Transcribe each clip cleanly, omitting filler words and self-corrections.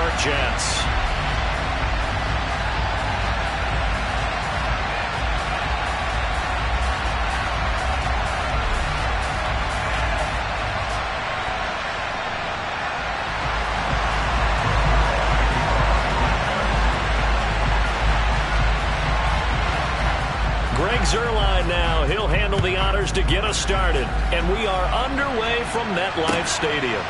York Jets. Greg Zuerlein now. He'll handle the honors to get us started. And we are underway from MetLife Stadium.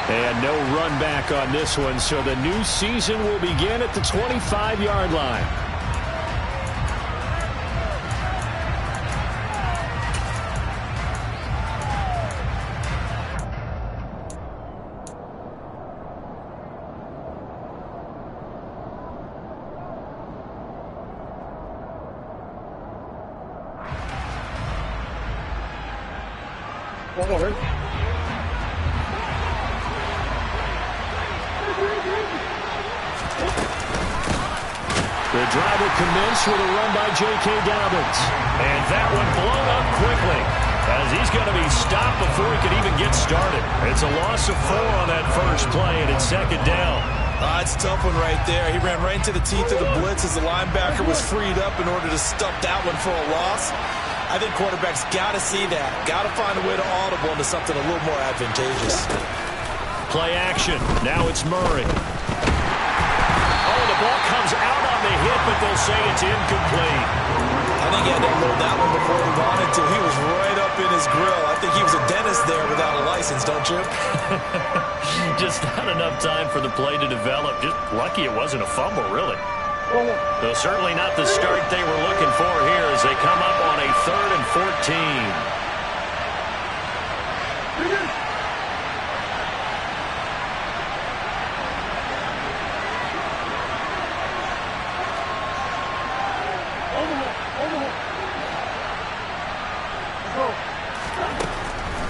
And no run back on this one, so the new season will begin at the 25-yard line. Over. The drive will commence with a run by J.K. Dobbins. And that one blown up quickly as he's going to be stopped before he could even get started. It's a loss of 4 on that first play, and it's second down. It's a tough one right there. He ran right into the teeth of the blitz as the linebacker was freed up in order to stuff that one for a loss. I think quarterbacks got to see that. Got to find a way to audible into something a little more advantageous. Play action. Now it's Murray. Oh, the ball comes out on the hit, but they'll say it's incomplete. I think he had to unload that one before he wanted to. He was right up in his grill. I think he was a dentist there without a license, don't you? Just not enough time for the play to develop. Just lucky it wasn't a fumble, really. Though certainly not the start they were looking for here as they come up on a 3rd and 14.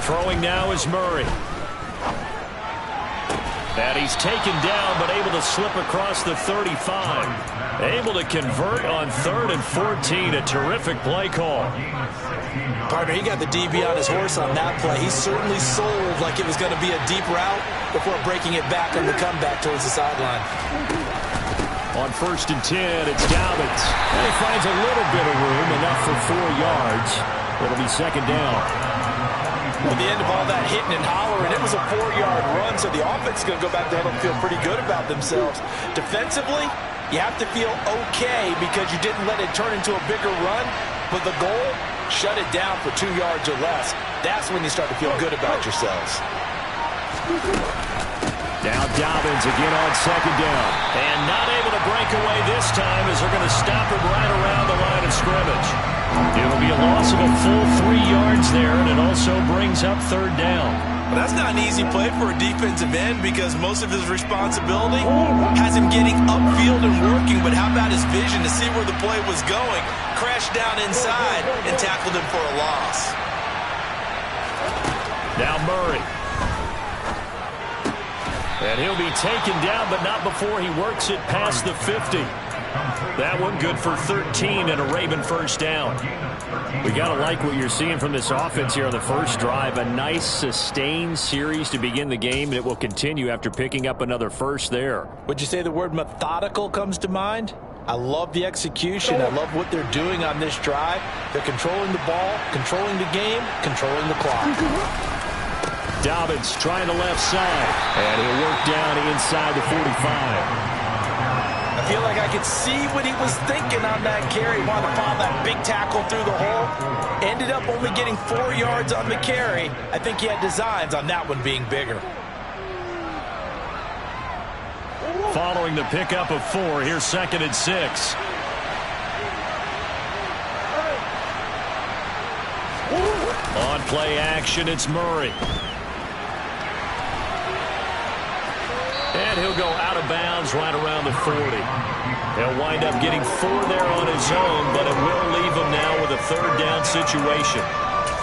Throwing now is Murray. And he's taken down, but able to slip across the 35. Able to convert on 3rd and 14. A terrific play call. Partner, he got the DB on his horse on that play. He certainly sold like it was going to be a deep route before breaking it back on the comeback towards the sideline. On 1st and 10, it's Dobbins. And he finds a little bit of room, enough for 4 yards. It'll be second down. At the end of all that hitting and hollering, it was a 4-yard run, so the offense is going to go back there and feel pretty good about themselves. Defensively, you have to feel okay because you didn't let it turn into a bigger run, but the goal, shut it down for 2 yards or less. That's when you start to feel good about yourselves. Now Dobbins again on second down. And not able to break away this time as they're going to stop him right around the line of scrimmage. It'll be a loss of a full 3 yards there, and it also brings up 3rd down. Well, that's not an easy play for a defensive end because most of his responsibility has him getting upfield and working, but how about his vision to see where the play was going, crashed down inside, and tackled him for a loss. Now Murray. And he'll be taken down, but not before he works it past the 50. That one good for 13 and a Raven first down. We got to like what you're seeing from this offense here on the first drive. A nice sustained series to begin the game, and it will continue after picking up another first there. Would you say the word methodical comes to mind? I love the execution. I love what they're doing on this drive. They're controlling the ball, controlling the game, controlling the clock. Dobbins trying the left side, and he'll work down inside the 45. I feel like I could see what he was thinking on that carry. Wanted to follow that big tackle through the hole. Ended up only getting 4 yards on the carry. I think he had designs on that one being bigger. Following the pickup of 4, here's 2nd and 6. On play action, it's Murray. And he'll go out of bounds right around the 40. He'll wind up getting 4 there on his own, but it will leave him now with a 3rd down situation.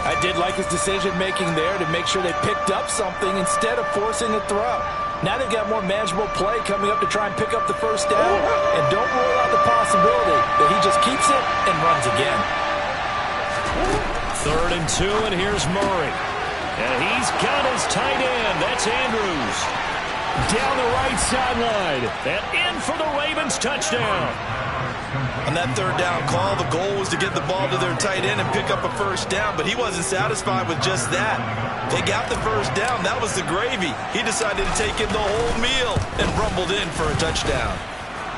I did like his decision-making there to make sure they picked up something instead of forcing a throw. Now they've got more manageable play coming up to try and pick up the first down, and don't rule out the possibility that he just keeps it and runs again. 3rd and 2, and here's Murray. And he's got his tight end. That's Andrews. Down the right sideline. And in for the Ravens touchdown. On that third down call, the goal was to get the ball to their tight end and pick up a first down, but he wasn't satisfied with just that. They got the first down. That was the gravy. He decided to take in the whole meal and rumbled in for a touchdown.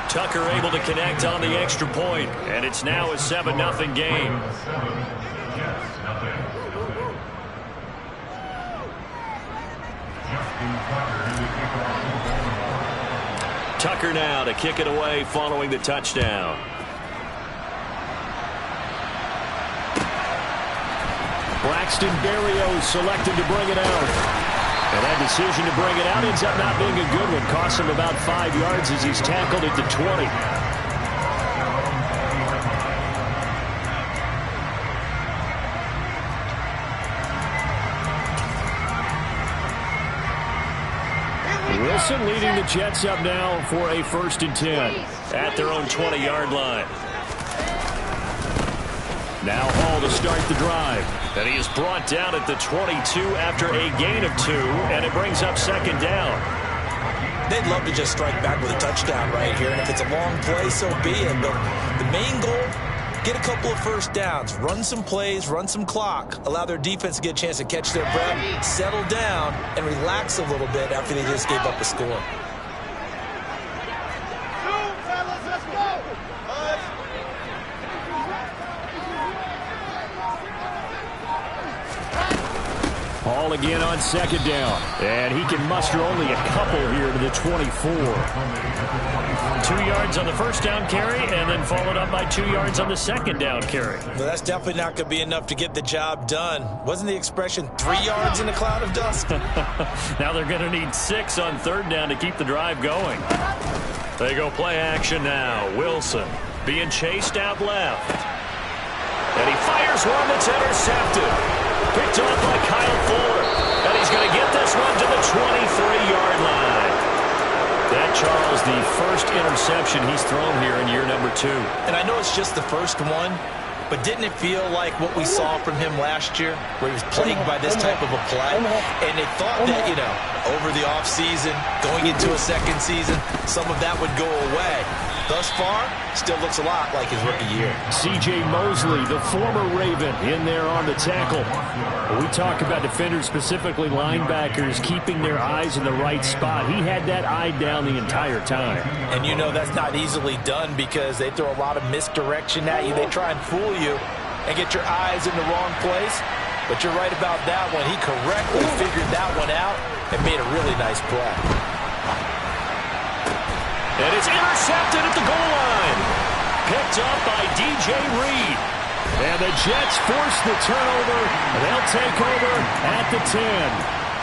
Tucker able to connect on the extra point, and it's now a 7-0 game. Tucker now to kick it away following the touchdown. Braxton Berrios selected to bring it out. And that decision to bring it out ends up not being a good one. Costs him about 5 yards as he's tackled at the 20. Wilson leading the Jets up now for a 1st and 10 at their own 20-yard line. Now Hall to start the drive. And he is brought down at the 22 after a gain of 2, and it brings up 2nd down. They'd love to just strike back with a touchdown right here, and if it's a long play, so be it. But the main goal, get a couple of first downs, run some plays, run some clock, allow their defense to get a chance to catch their breath, settle down, and relax a little bit after they just gave up a score. Hall again on 2nd down, and he can muster only a couple here to the 24. 2 yards on the first down carry, and then followed up by 2 yards on the 2nd down carry. Well, that's definitely not going to be enough to get the job done. Wasn't the expression 3 yards in a cloud of dust? Now they're going to need 6 on 3rd down to keep the drive going. They go play action now. Wilson being chased out left. And he fires one that's intercepted. Picked off by Kyle Fuller. And he's going to get this one to the 23-yard line. That, Charles, the first interception he's thrown here in year number 2. And I know it's just the first one, but didn't it feel like what we saw from him last year, where he was plagued by this type of a play? And they thought that, over the offseason, going into a second season, some of that would go away. Thus far, still looks a lot like his rookie year. C.J. Mosley, the former Raven, in there on the tackle. When we talk about defenders, specifically linebackers, keeping their eyes in the right spot. He had that eye down the entire time. And that's not easily done because they throw a lot of misdirection at you. They try and fool you and get your eyes in the wrong place. But you're right about that one. He correctly figured that one out and made a really nice play. And it's intercepted at the goal line. Picked up by D.J. Reed. And the Jets force the turnover. They'll take over at the 10.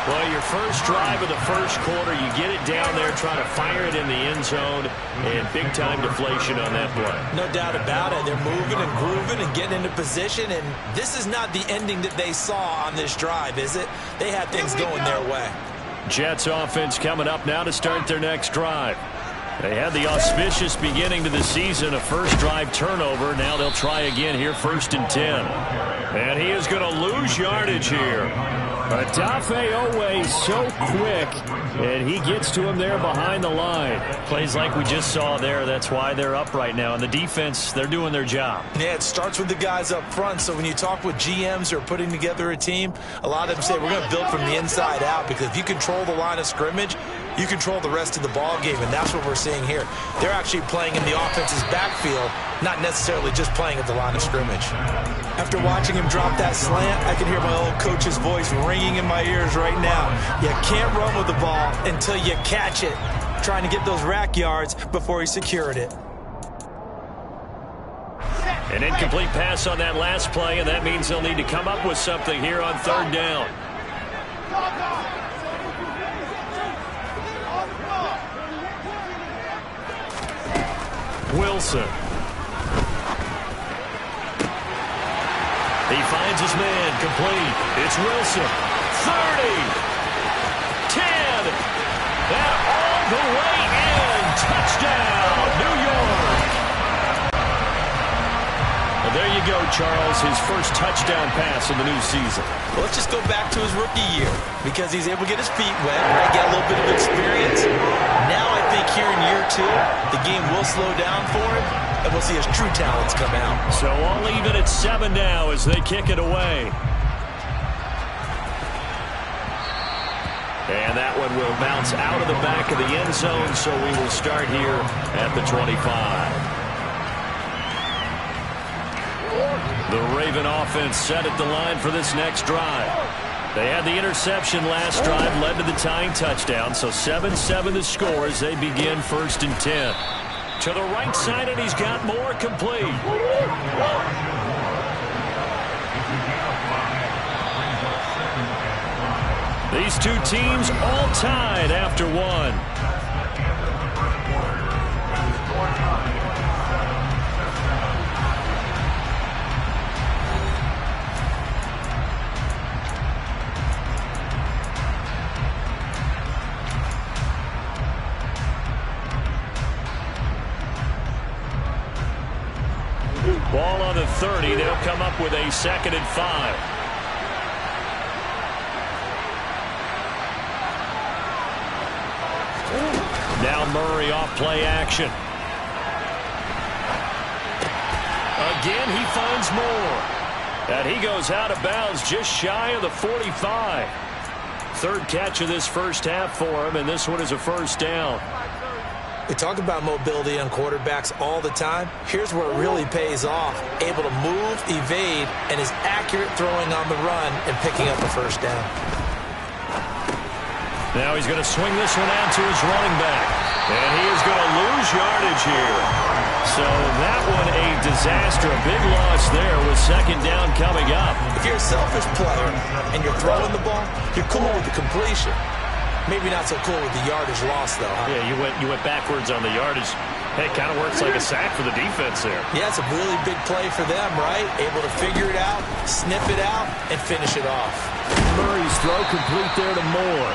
Well, your first drive of the first quarter, you get it down there, try to fire it in the end zone, and big-time deflation on that play. No doubt about it. They're moving and grooving and getting into position, and this is not the ending that they saw on this drive, is it? They had things going their way. Jets offense coming up now to start their next drive. They had the auspicious beginning to the season, a first drive turnover. Now they'll try again here, 1st and 10. And he is going to lose yardage here. Odafe Oweh so quick, and he gets to him there behind the line. Plays like we just saw there. That's why they're up right now. And the defense, they're doing their job. Yeah, it starts with the guys up front. So when you talk with GMs who are putting together a team, a lot of them say we're going to build from the inside out, because if you control the line of scrimmage, you control the rest of the ball game, and that's what we're seeing here. They're actually playing in the offense's backfield, not necessarily just playing at the line of scrimmage. After watching him drop that slant, I can hear my old coach's voice ringing in my ears right now. You can't run with the ball until you catch it, trying to get those rack yards before he secured it. An incomplete pass on that last play, and that means they'll need to come up with something here on 3rd down. Wilson. He finds his man, complete. It's Wilson. 30. 10. And all the way in. Touchdown, New York. Well, there you go, Charles. His first touchdown pass of the new season. Well, let's just go back to his rookie year, because he's able to get his feet wet, right? Get a little bit of experience. two, the game will slow down for him, and we'll see his true talents come out. So all even at 7 now as they kick it away. And that one will bounce out of the back of the end zone, so we will start here at the 25. The Raven offense set at the line for this next drive. They had the interception last drive, led to the tying touchdown, so 7-7 the score as they begin 1st and 10. To the right side, and he's got more complete. These two teams all tied after one. Ball on the 30. They'll come up with a 2nd and 5. Now Murray off play action. Again, he finds more. And he goes out of bounds just shy of the 45. 3rd catch of this first half for him, and this one is a 1st down. We talk about mobility on quarterbacks all the time. Here's where it really pays off. Able to move, evade, and is accurate throwing on the run and picking up a 1st down. Now he's going to swing this one out to his running back. And he is going to lose yardage here. So that one a disaster. A big loss there with 2nd down coming up. If you're a selfish player and you're throwing the ball, you're cool with the completion. Maybe not so cool with the yardage loss, though, huh? Yeah, you went backwards on the yardage. Hey, it kind of works like a sack for the defense there. Yeah, it's a really big play for them, right? Able to figure it out, sniff it out, and finish it off. Murray's throw complete there to Moore.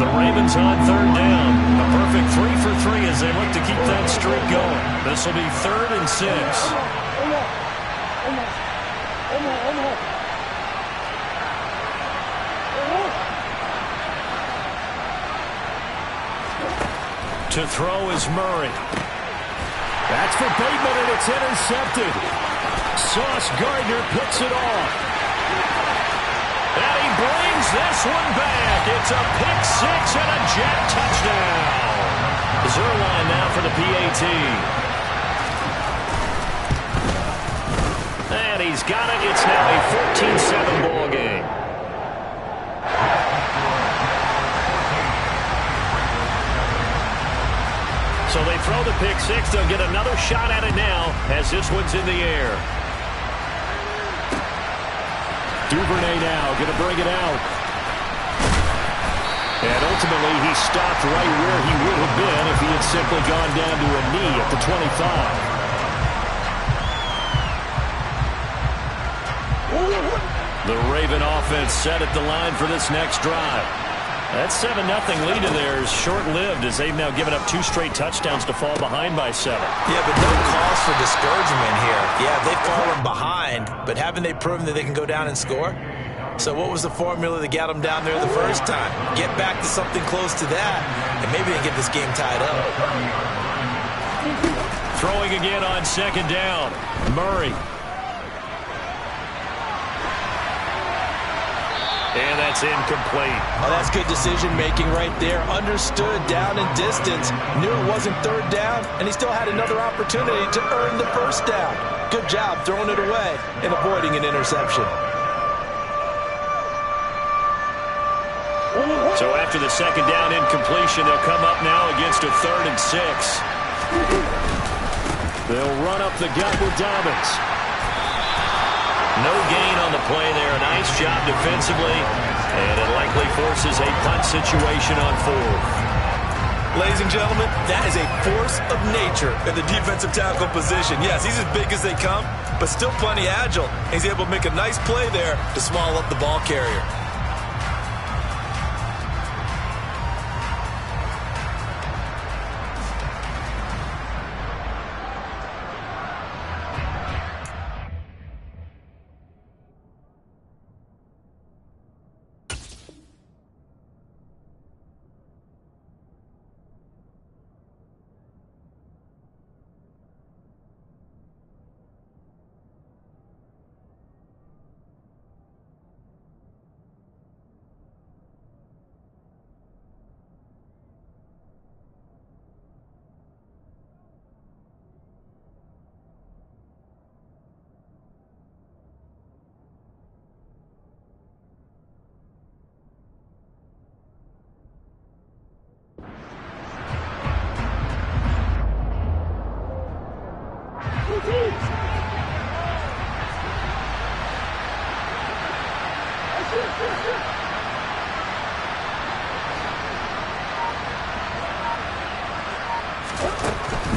The Ravens on 3rd down. A perfect 3 for 3 as they look to keep that streak going. This will be 3rd and 6. To throw is Murray. That's for Bateman, and it's intercepted. Sauce Gardner picks it off. And he brings this one back. It's a pick 6 and a jet touchdown. Zuerlein now for the PAT. And he's got it. It's now a 14-7 ball game. So they throw the pick 6. They'll get another shot at it now as this one's in the air. Duvernay now going to bring it out. And ultimately he stopped right where he would have been if he had simply gone down to a knee at the 25. The Raven offense set at the line for this next drive. That 7-0 lead of theirs short-lived as they've now given up 2 straight touchdowns to fall behind by 7. Yeah, but no cause for discouragement here. Yeah, they've fallen behind, but haven't they proven that they can go down and score? So what was the formula that got them down there the first time? Get back to something close to that, and maybe they get this game tied up. Throwing again on 2nd down. Murray. And that's incomplete. Oh, that's good decision-making right there. Understood down and distance. Knew it wasn't 3rd down, and he still had another opportunity to earn the 1st down. Good job throwing it away and avoiding an interception. So after the 2nd down incompletion, they'll come up now against a 3rd and 6. They'll run up the gut with Dobbins. No gain on the play there. A nice job defensively, and it likely forces a punt situation on 4th. Ladies and gentlemen, that is a force of nature in the defensive tackle position. Yes, he's as big as they come, but still plenty agile. He's able to make a nice play there to small up the ball carrier.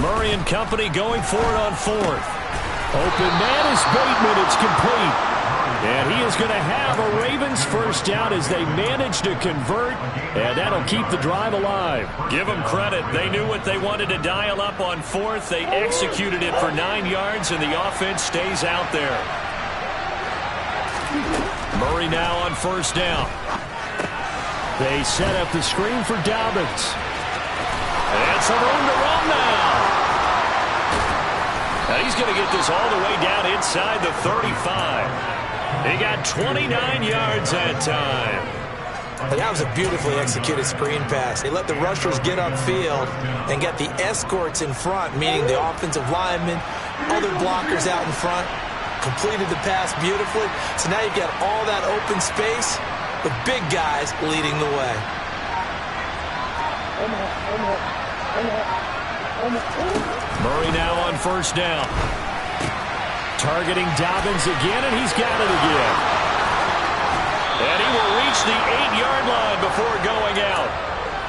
Murray and company going for it on fourth. Open man is Bateman. It's complete. And he is going to have a Ravens first down as they manage to convert, and that'll keep the drive alive. Give them credit. They knew what they wanted to dial up on fourth. They executed it for 9 yards, and the offense stays out there. Murray now on first down. They set up the screen for Dobbins. And some room to run now. Now he's going to get this all the way down inside the 35. He got 29 yards that time. That was a beautifully executed screen pass. They let the rushers get upfield and get the escorts in front, meaning the offensive linemen, other blockers out in front, completed the pass beautifully. So now you've got all that open space with big guys leading the way. Murray now on first down. Targeting Dobbins again, and he's got it again. And he will reach the 8-yard line before going out.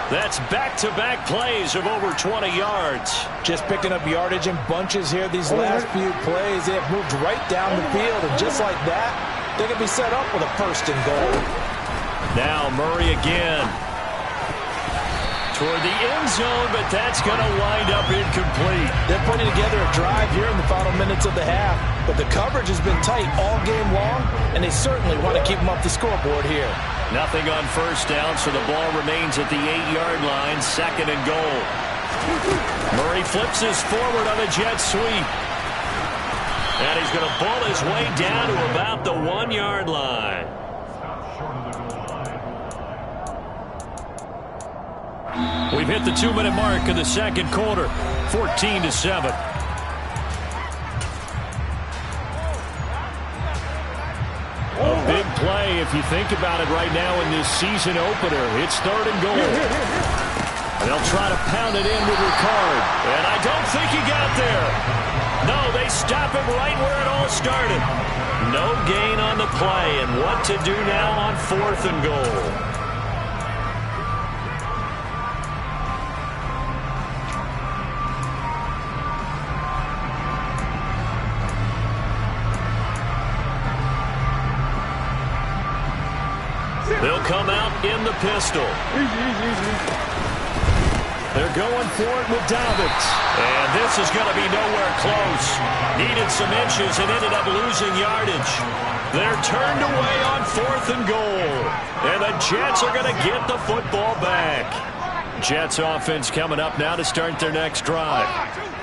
That's back-to-back plays of over 20 yards. Just picking up yardage in bunches here these last few plays. They have moved right down the field, and just like that, they can be set up with a first and goal. Now Murray again. Toward the end zone, but that's going to wind up incomplete. They're putting together a drive here in the final minutes of the half, but the coverage has been tight all game long, and they certainly want to keep them off the scoreboard here. Nothing on first down, so the ball remains at the 8-yard line, second and goal. Murray flips this forward on a jet sweep. And he's going to pull his way down to about the 1-yard line. We've hit the 2-minute mark in the second quarter, 14-7. A big play if you think about it right now in this season opener. It's third and goal. They'll try to pound it in with Ricard. And I don't think he got there. No, they stop him right where it all started. No gain on the play, and what to do now on fourth and goal. They'll come out in the pistol. They're going for it with Dobbins. And this is going to be nowhere close. Needed some inches and ended up losing yardage. They're turned away on fourth and goal. And the Jets are going to get the football back. Jets offense coming up now to start their next drive.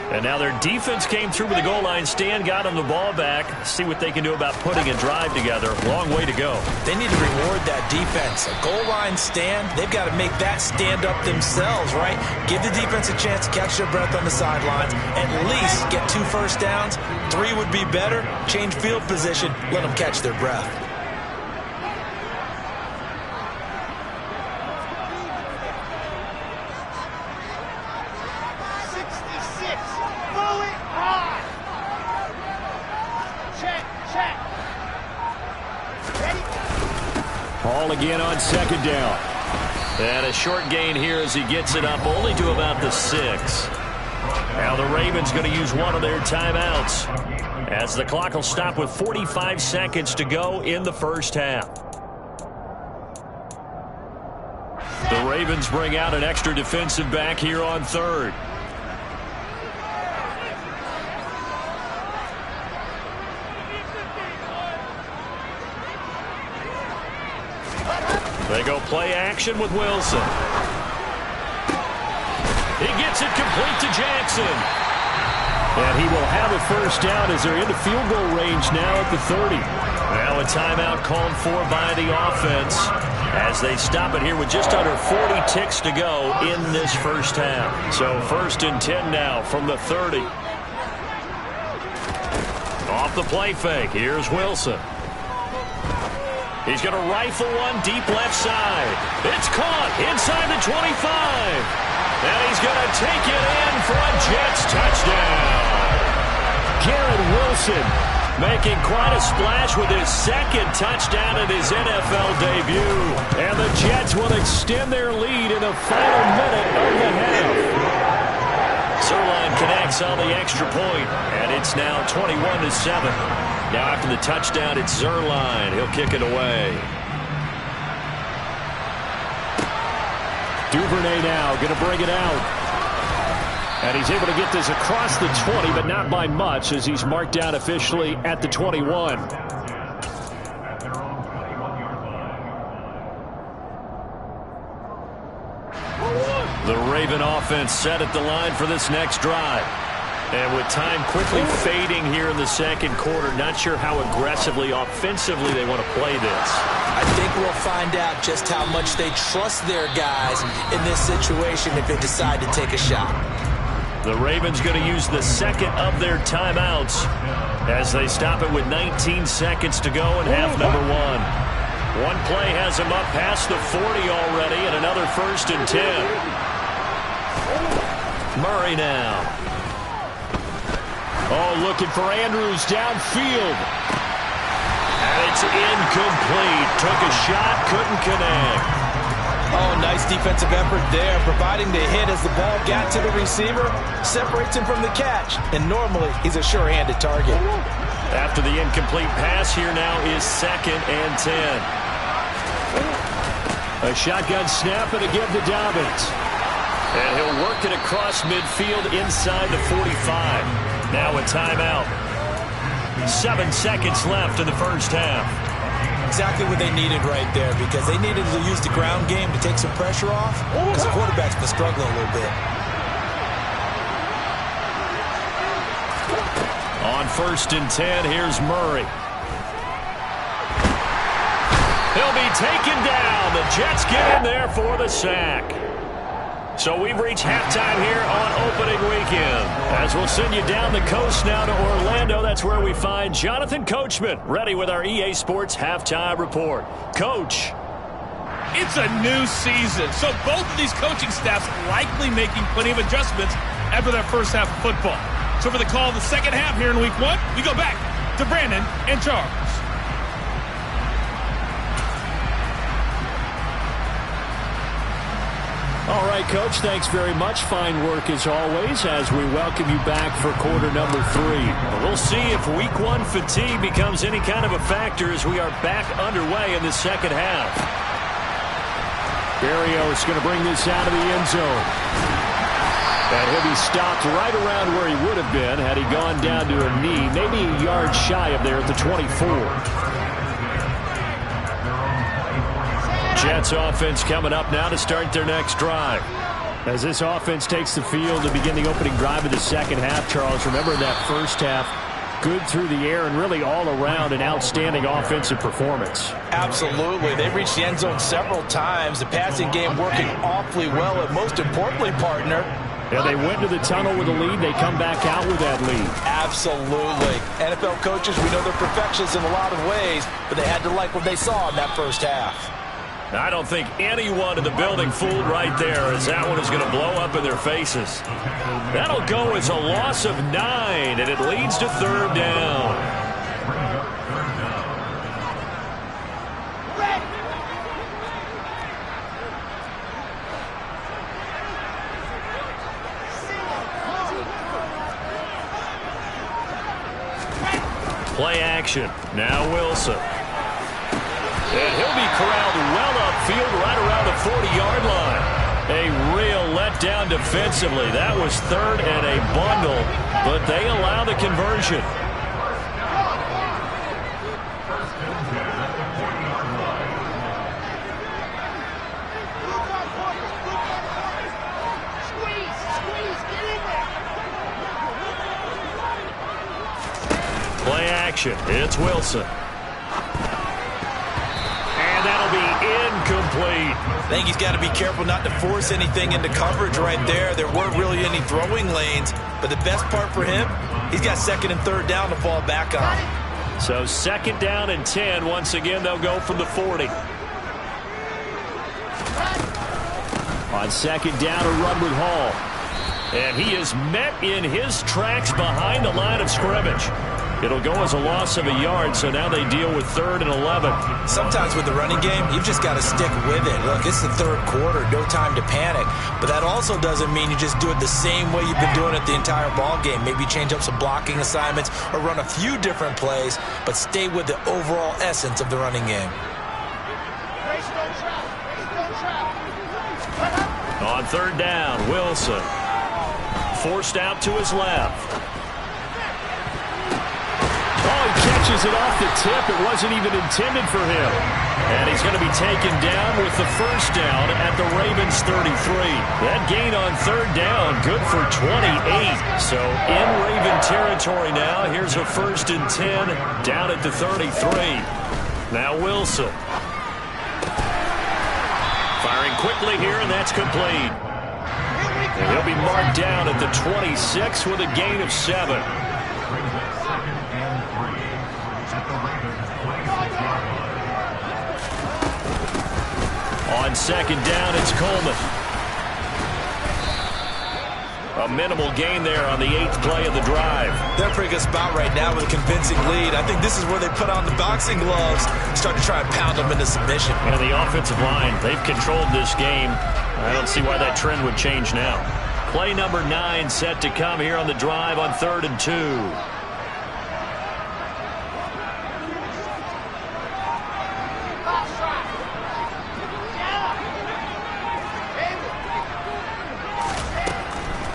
And now their defense came through with the goal line stand, got them the ball back. See what they can do about putting a drive together. Long way to go. They need to reward that defense. A goal line stand, they've got to make that stand up themselves, right? Give the defense a chance to catch their breath on the sidelines. At least get 2 first downs. 3 would be better. Change field position. Let them catch their breath. Ball again on second down. And a short gain here as he gets it up only to about the 6. Now the Ravens going to use one of their timeouts as the clock will stop with 45 seconds to go in the first half. The Ravens bring out an extra defensive back here on third. They go play action with Wilson. He gets it complete to Jackson. And he will have a first down as they're into field goal range now at the 30. Now a timeout called for by the offense as they stop it here with just under 40 ticks to go in this first half. So first and 10 now from the 30. Off the play fake, here's Wilson. He's going to rifle one deep left side. It's caught inside the 25. And he's going to take it in for a Jets touchdown. Garrett Wilson making quite a splash with his second touchdown in his NFL debut. And the Jets will extend their lead in the final minute of the half. Zerline connects. miss on the extra point, and it's now 21-7. Now after the touchdown, it's Zuerlein. He'll kick it away. Duvernay now going to bring it out. And he's able to get this across the 20, but not by much, as he's marked down officially at the 21. The Raven offense set at the line for this next drive. And with time quickly fading here in the second quarter, not sure how aggressively, offensively they want to play this. I think we'll find out just how much they trust their guys in this situation if they decide to take a shot. The Ravens going to use the second of their timeouts as they stop it with 19 seconds to go in half number one. One play has them up past the 40 already, and another 1st and 10. Murray now. Oh, looking for Andrews downfield. And it's incomplete. Took a shot, couldn't connect. Oh, nice defensive effort there, providing the hit as the ball got to the receiver, separates him from the catch, and normally he's a sure-handed target. After the incomplete pass, here now is 2nd and 10. A shotgun snap and a give to Dobbins. And he'll work it across midfield inside the 45. Now a timeout. 7 seconds left in the first half. Exactly what they needed right there, because they needed to use the ground game to take some pressure off, because the quarterback's been struggling a little bit. On 1st and 10, here's Murray. He'll be taken down. The Jets get in there for the sack. So we've reached halftime here on opening weekend. As we'll send you down the coast now to Orlando, that's where we find Jonathan Coachman, ready with our EA Sports Halftime Report. Coach. It's a new season, so both of these coaching staffs likely making plenty of adjustments after that first half of football. So for the call of the second half here in week one, we go back to Brandon and Charles. All right, Coach, thanks very much. Fine work as always as we welcome you back for quarter number 3. We'll see if week one fatigue becomes any kind of a factor as we are back underway in the second half. Berrios going to bring this out of the end zone. And he'll be stopped right around where he would have been had he gone down to a knee, maybe a yard shy of there at the 24. Jets offense coming up now to start their next drive. As this offense takes the field to begin the opening drive of the second half, Charles, remember in that first half, good through the air and really all around an outstanding offensive performance. Absolutely. They've reached the end zone several times. The passing game working awfully well, and most importantly, partner, yeah, they went to the tunnel with a lead. They come back out with that lead. Absolutely. NFL coaches, we know they're perfectionists in a lot of ways, but they had to like what they saw in that first half. I don't think anyone in the building fooled right there, as that one is going to blow up in their faces. That'll go as a loss of 9, and it leads to 3rd down. Play action. Now Wilson. And he'll be corralled well upfield right around the 40-yard line. A real letdown defensively. That was 3rd and a bundle, but they allow the conversion. Play action. It's Wilson. That'll be incomplete. I think he's got to be careful not to force anything into coverage right there. There weren't really any throwing lanes, but the best part for him, he's got 2nd and 3rd down to fall back on. So 2nd down and 10. Once again, they'll go from the 40. On 2nd down, a run with Hall. And he is met in his tracks behind the line of scrimmage. It'll go as a loss of a yard, so now they deal with 3rd and 11. Sometimes with the running game, you've just got to stick with it. Look, it's the 3rd quarter, no time to panic. But that also doesn't mean you just do it the same way you've been doing it the entire ball game. Maybe change up some blocking assignments or run a few different plays, but stay with the overall essence of the running game. On 3rd down, Wilson. Forced out to his left. Oh, he catches it off the tip. It wasn't even intended for him. And he's going to be taken down with the 1st down at the Ravens 33. That gain on 3rd down, good for 28. So in Raven territory now. Here's a 1st and 10 down at the 33. Now Wilson. Firing quickly here, and that's complete. And he'll be marked down at the 26 with a gain of 7. On 2nd down, it's Coleman. A minimal gain there on the 8th play of the drive. They're a pretty good spot right now with a convincing lead. I think this is where they put on the boxing gloves, start to try and pound them into submission. And the offensive line, they've controlled this game. I don't see why that trend would change now. Play number 9 set to come here on the drive on 3rd and 2.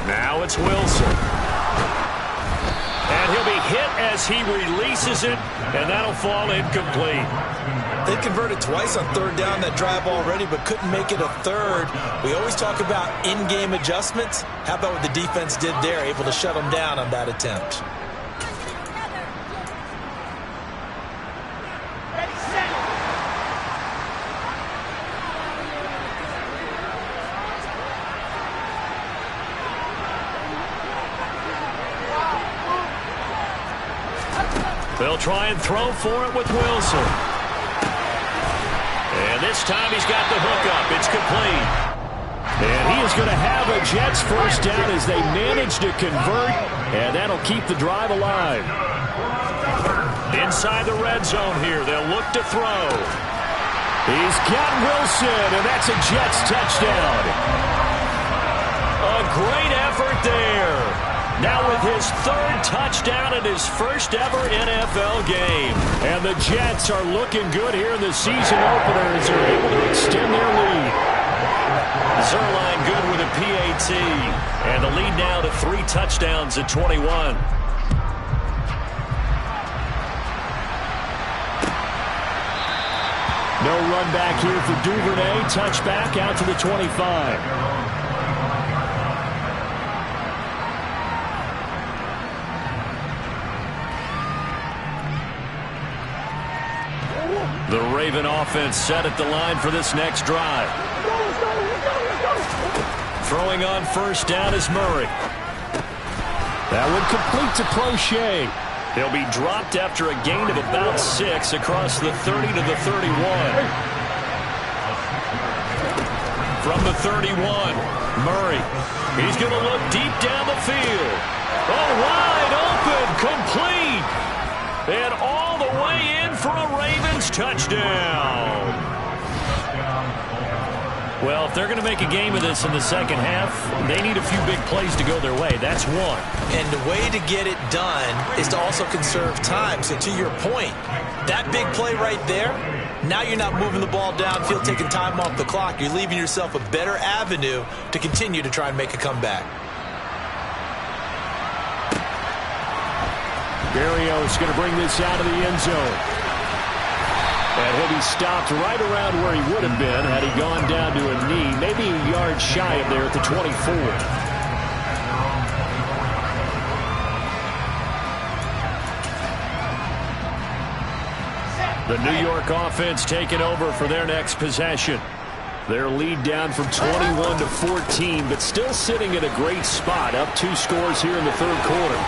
Now it's Wilson. And he'll be hit as he releases it, and that'll fall incomplete. They converted twice on 3rd down that drive already, but couldn't make it a 3rd. We always talk about in-game adjustments. How about what the defense did there, able to shut them down on that attempt? They'll try and throw for it with Wilson. And this time he's got the hookup. It's complete. And he is going to have a Jets 1st down as they manage to convert, and that'll keep the drive alive. Inside the red zone here, they'll look to throw. He's got Wilson, and that's a Jets touchdown. A great effort there. Now with his 3rd touchdown in his 1st ever NFL game. And the Jets are looking good here in the season opener as they're able to extend their lead. Zuerlein good with a PAT. And the lead now to 3 touchdowns at 21. No run back here for Duvernay. Touchback out to the 25. The Raven offense set at the line for this next drive. Throwing on 1st down is Murray. That one complete to Crochet. He'll be dropped after a gain of about 6 across the 30 to the 31. From the 31, Murray. He's going to look deep down the field. Oh, wide open, complete. And all the way in for a Ravens touchdown. Well, if they're going to make a game of this in the 2nd half, they need a few big plays to go their way. That's one. And the way to get it done is to also conserve time. So to your point, that big play right there, now you're not moving the ball downfield, taking time off the clock. You're leaving yourself a better avenue to continue to try and make a comeback. Berrios going to bring this out of the end zone. And he'll be stopped right around where he would have been had he gone down to a knee, maybe a yard shy of there at the 24. The New York offense taking over for their next possession. Their lead down from 21 to 14, but still sitting in a great spot, up 2 scores here in the 3rd quarter.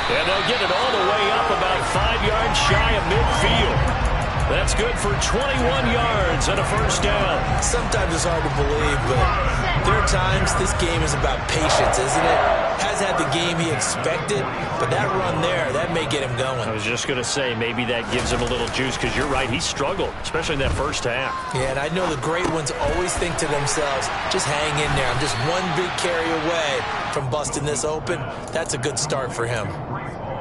And they'll get it all the way up about 5 yards shy of midfield. That's good for 21 yards and a 1st down. Sometimes it's hard to believe, but there are times this game is about patience, isn't it? Has had the game he expected, but that run there, that may get him going. I was just going to say, maybe that gives him a little juice, because you're right, he struggled, especially in that first half. Yeah, and I know the great ones always think to themselves, just hang in there. I'm just one big carry away from busting this open. That's a good start for him.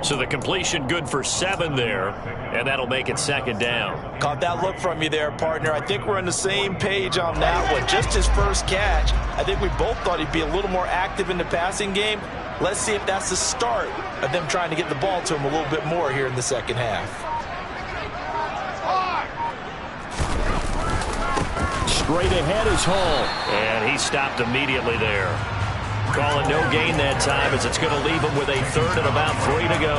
So the completion good for 7 there, and that'll make it 2nd down. Caught that look from you there, partner. I think we're on the same page on that one. Just his first catch. I think we both thought he'd be a little more active in the passing game. Let's see if that's the start of them trying to get the ball to him a little bit more here in the second half. Straight ahead is Hall, and he stopped immediately there. Calling no gain that time, as it's going to leave him with a 3rd and about 3 to go.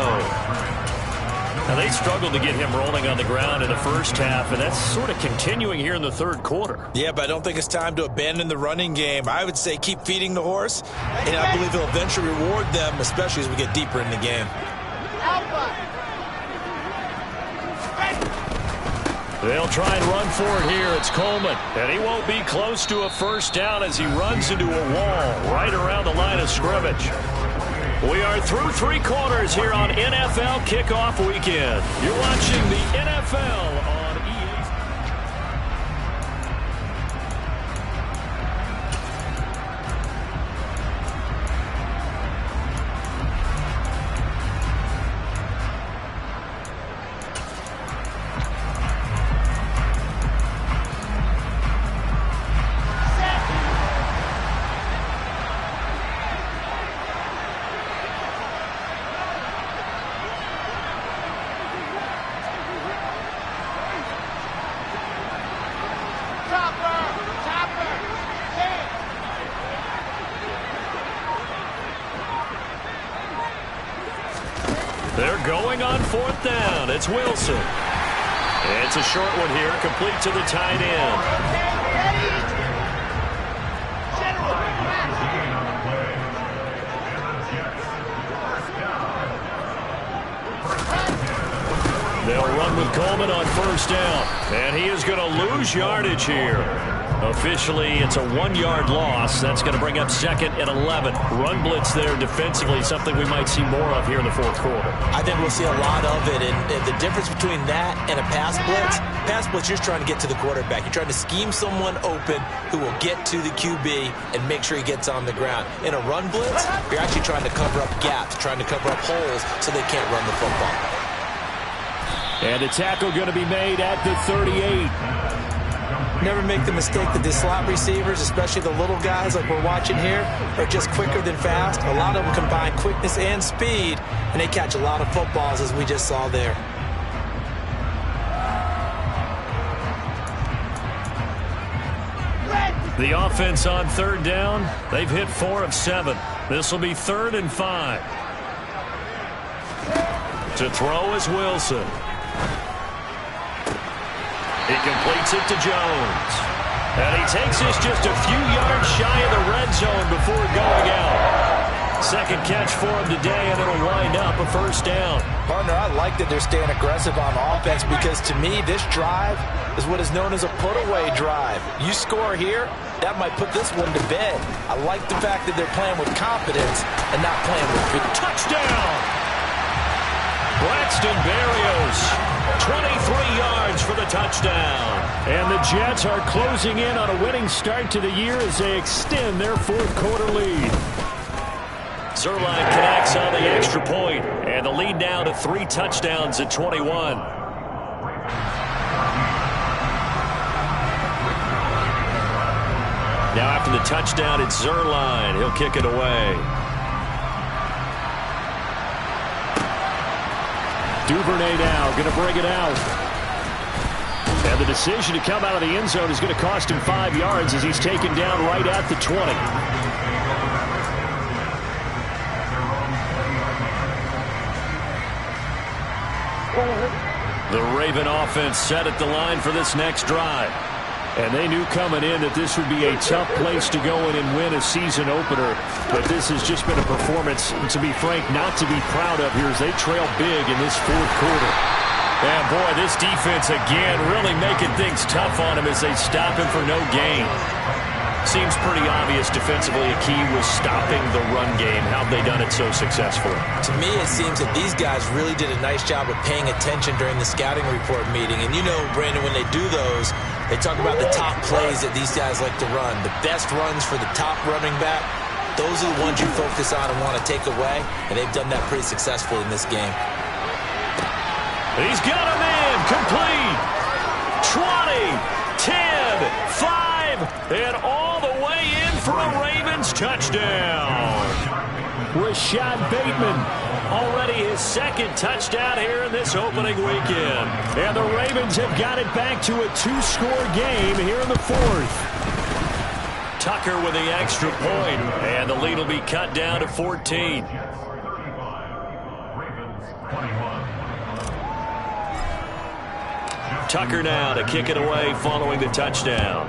Now, they struggled to get him rolling on the ground in the first half, and that's sort of continuing here in the 3rd quarter. Yeah, but I don't think it's time to abandon the running game. I would say keep feeding the horse, and I believe he'll eventually reward them, especially as we get deeper in the game. They'll try and run for it here. It's Coleman, and he won't be close to a first down as he runs into a wall right around the line of scrimmage. We are through 3 quarters here on NFL Kickoff Weekend. You're watching the NFL on EA. They're going on 4th down. It's Wilson. It's a short one here, complete to the tight end. They'll run with Coleman on 1st down, and he is going to lose yardage here. Officially, it's a 1-yard loss. That's going to bring up 2nd and 11. Run blitz there defensively, something we might see more of here in the 4th quarter. I think we'll see a lot of it, and the difference between that and a pass blitz, you're just trying to get to the quarterback. You're trying to scheme someone open who will get to the QB and make sure he gets on the ground. In a run blitz, you're actually trying to cover up gaps, trying to cover up holes so they can't run the football. And a tackle going to be made at the 38. Never make the mistake that the slot receivers, especially the little guys like we're watching here, are just quicker than fast. A lot of them combine quickness and speed, and they catch a lot of footballs, as we just saw there. The offense on 3rd down, they've hit 4 of 7. This will be 3rd and 5. To throw is Wilson. He completes it to Jones. And he takes this just a few yards shy of the red zone before going out. 2nd catch for him today, and it'll wind up a 1st down. Partner, I like that they're staying aggressive on offense, because to me, this drive is what is known as a put-away drive. You score here, that might put this one to bed. I like the fact that they're playing with confidence and not playing with fear. Touchdown! Braxton Berrios, 23 yards for the touchdown. And the Jets are closing in on a winning start to the year as they extend their 4th quarter lead. Zuerlein connects on the extra point, and the lead now to 3 touchdowns at 21. Now after the touchdown, it's Zuerlein. He'll kick it away. Duvernay now going to bring it out. And the decision to come out of the end zone is going to cost him 5 yards as he's taken down right at the 20. The Raven offense set at the line for this next drive. And they knew coming in that this would be a tough place to go in and win a season opener. But this has just been a performance, to be frank, not to be proud of here as they trail big in this 4th quarter. And boy, this defense again really making things tough on him as they stop him for no gain. Seems pretty obvious defensively a key was stopping the run game. How have they done it so successfully? To me, it seems that these guys really did a nice job of paying attention during the scouting report meeting. And you know, Brandon, when they do those, they talk about the top plays that these guys like to run. The best runs for the top running back, those are the ones you focus on and want to take away. And they've done that pretty successfully in this game. He's got a man complete. 20, 10, 5, and all the way in for a Ravens touchdown. Rashad Bateman, already his second touchdown here in this opening weekend. And the Ravens have got it back to a 2-score game here in the fourth. Tucker with the extra point, and the lead will be cut down to 14. Tucker now to kick it away following the touchdown.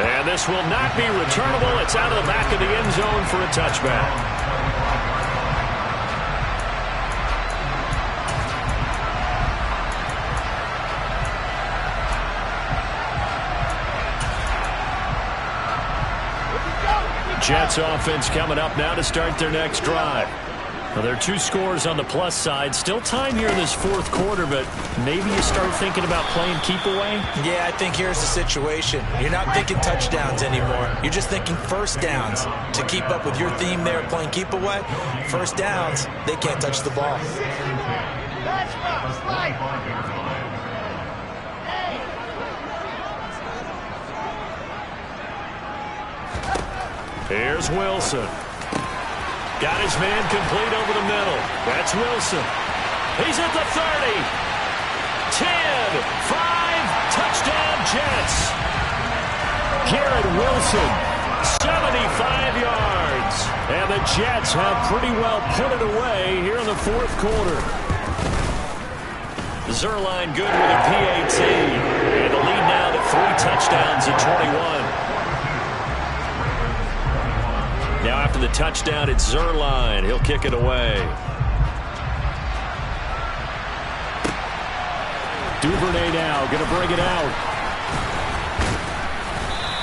And this will not be returnable. It's out of the back of the end zone for a touchback. Jets offense coming up now to start their next drive. Well, there are 2 scores on the plus side. Still time here in this fourth quarter, but maybe you start thinking about playing keep away? Yeah, I think here's the situation. You're not thinking touchdowns anymore. You're just thinking first downs. To keep up with your theme there, playing keep away, first downs, they can't touch the ball. Here's Wilson. Got his man complete over the middle. That's Wilson. He's at the 30. 10, 5, touchdown Jets. Garrett Wilson, 75 yards. And the Jets have pretty well put it away here in the fourth quarter. Zuerlein good with a PAT. And the lead now to 3 touchdowns at 21. Now after the touchdown, it's Zuerlein. He'll kick it away. Duvernay now going to bring it out.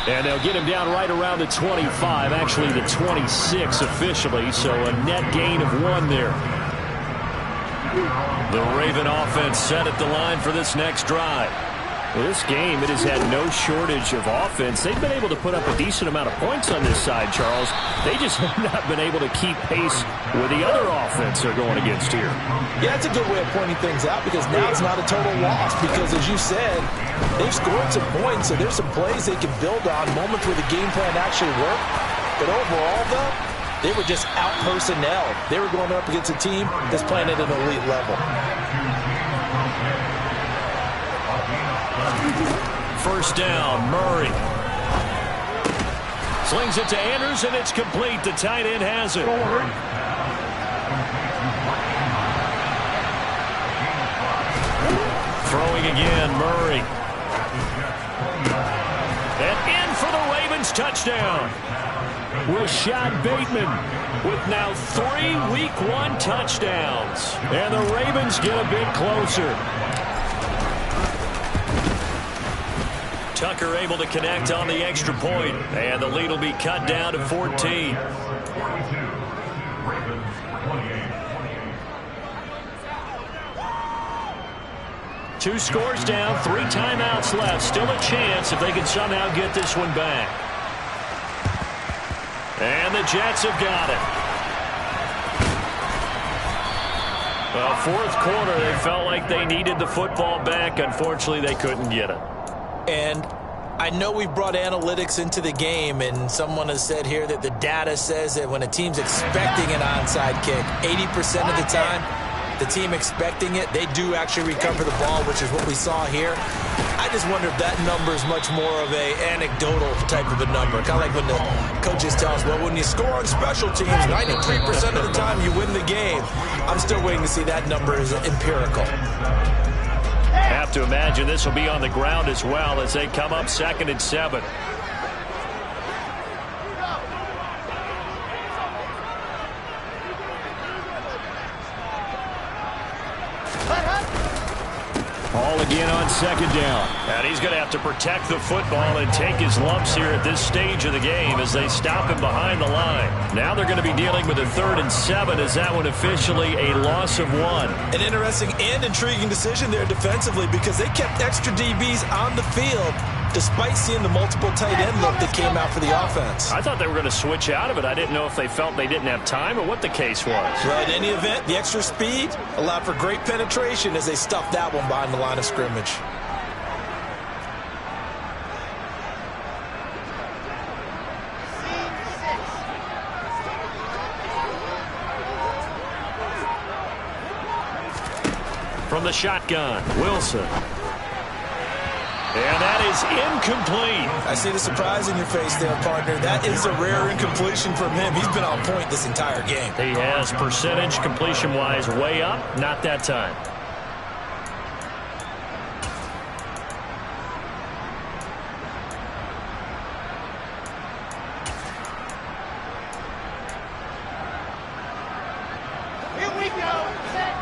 And they'll get him down right around the 25, actually the 26 officially, so a net gain of 1 there. The Raven offense set at the line for this next drive. Well, this game, it has had no shortage of offense. They've been able to put up a decent amount of points on this side, Charles. They just have not been able to keep pace with the other offense they're going against here. Yeah, that's a good way of pointing things out because now it's not a total loss because, as you said, they've scored some points, so there's some plays they can build on, moments where the game plan actually worked. But overall, though, they were just out-personnel. They were going up against a team that's playing at an elite level. First down, Murray. Slings it to Andrews, and it's complete. The tight end has it. Throwing again, Murray. And in for the Ravens touchdown. Rashad Bateman with now 3 Week 1 touchdowns. And the Ravens get a bit closer. Tucker able to connect on the extra point, and the lead will be cut down to 14. Two scores down, 3 timeouts left. Still a chance if they can somehow get this one back. And the Jets have got it. Well, fourth quarter, they felt like they needed the football back. Unfortunately, they couldn't get it. And I know we brought analytics into the game, and someone has said here that the data says that when a team's expecting an onside kick, 80% of the time, the team expecting it, they do actually recover the ball, which is what we saw here. I just wonder if that number is much more of a anecdotal type of a number. Kind of like when the coaches tell us, well, when you score on special teams, 93% of the time you win the game. I'm still waiting to see that number is empirical. Have to imagine this will be on the ground as well as they come up 2nd and 7. All again on second down. And he's going to have to protect the football and take his lumps here at this stage of the game as they stop him behind the line. Now they're going to be dealing with a 3rd and 7 as that one officially a loss of 1. An interesting and intriguing decision there defensively because they kept extra DBs on the field despite seeing the multiple tight end look that came out for the offense. I thought they were going to switch out of it. I didn't know if they felt they didn't have time or what the case was. Well, in any event, the extra speed allowed for great penetration as they stuffed that one behind the line of scrimmage. From the shotgun, Wilson. And that is incomplete. I see the surprise in your face there, partner. That is a rare incompletion from him. He's been on point this entire game. He has percentage completion-wise way up. Not that time. Here we go. Set.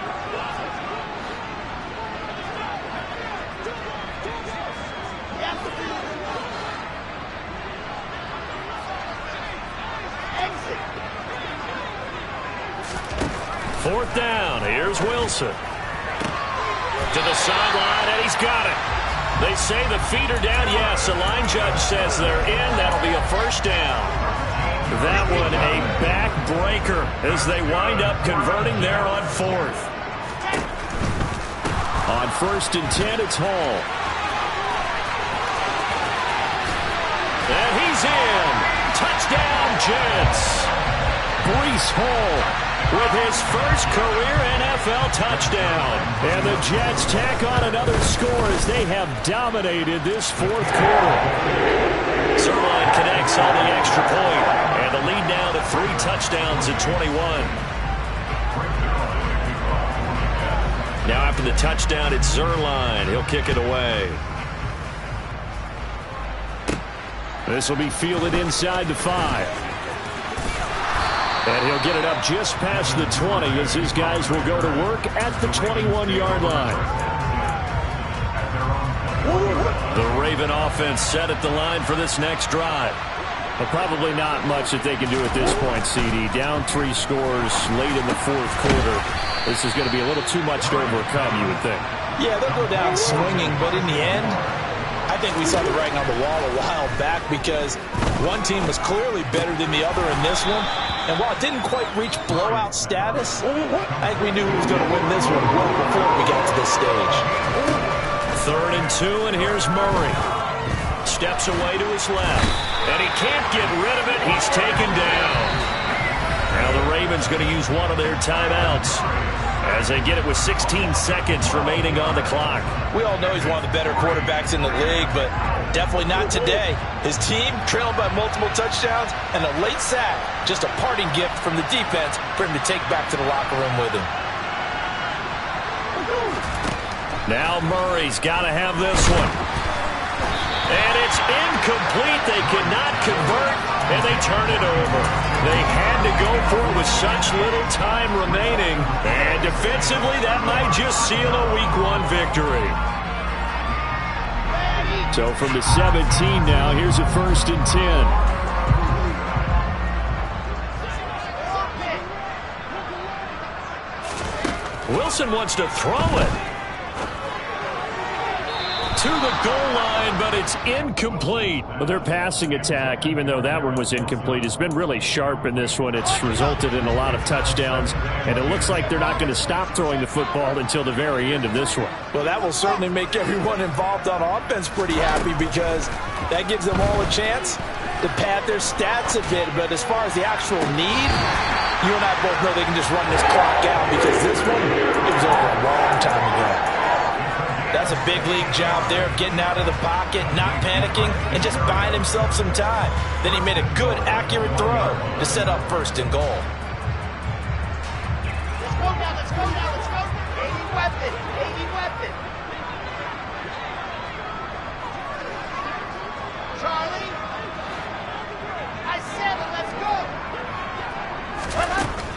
4th down. Here's Wilson. To the sideline, and he's got it. They say the feet are down. Yes, the line judge says they're in. That'll be a 1st down. That one a backbreaker as they wind up converting there on 4th. On 1st and 10, it's Hall. And he's in. Touchdown, Jets. Breece Hall with his first career NFL touchdown. And the Jets tack on another score as they have dominated this 4th quarter. Zuerlein connects on the extra point. And the lead now to 3 touchdowns at 21. Now after the touchdown, it's Zuerlein. He'll kick it away. This will be fielded inside the 5. And he'll get it up just past the 20 as his guys will go to work at the 21-yard line. The Raven offense set at the line for this next drive. But probably not much that they can do at this point, CD. Down 3 scores late in the 4th quarter. This is going to be a little too much to overcome, you would think. Yeah, they'll go down swinging, but in the end, I think we saw the writing on the wall a while back because one team was clearly better than the other in this one. And while it didn't quite reach blowout status, I think we knew who was going to win this one well before we got to this stage. 3rd and 2, and here's Murray. Steps away to his left. And he can't get rid of it. He's taken down. Now the Ravens going to use one of their timeouts as they get it with 16 seconds remaining on the clock. We all know he's one of the better quarterbacks in the league, but definitely not today. His team trailing by multiple touchdowns and a late sack. Just a parting gift from the defense for him to take back to the locker room with him. Now Murray's got to have this one. And it's incomplete. They cannot convert, and they turn it over. They had to go for it with such little time remaining. And defensively, that might just seal a Week 1 victory. So from the 17 now, here's a 1st and 10. Wilson wants to throw it to the goal line, but it's incomplete. But their passing attack, even though that one was incomplete, has been really sharp in this one. It's resulted in a lot of touchdowns, and it looks like they're not going to stop throwing the football until the very end of this one. Well, that will certainly make everyone involved on offense pretty happy because that gives them all a chance to pad their stats a bit. But as far as the actual need, you and I both know they can just run this clock out because this one, it was over a long time ago. That's a big league job there of getting out of the pocket, not panicking, and just buying himself some time. Then he made a good, accurate throw to set up 1st and goal. Let's go now, let's go now, let's go. 80 weapon, 80 weapon. Charlie. I said it, let's go.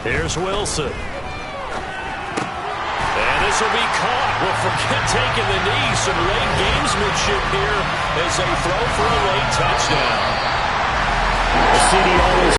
Here's Wilson. And this This will be caught. Well, forget taking the knee. Some late gamesmanship here as they throw for a late touchdown. The CD always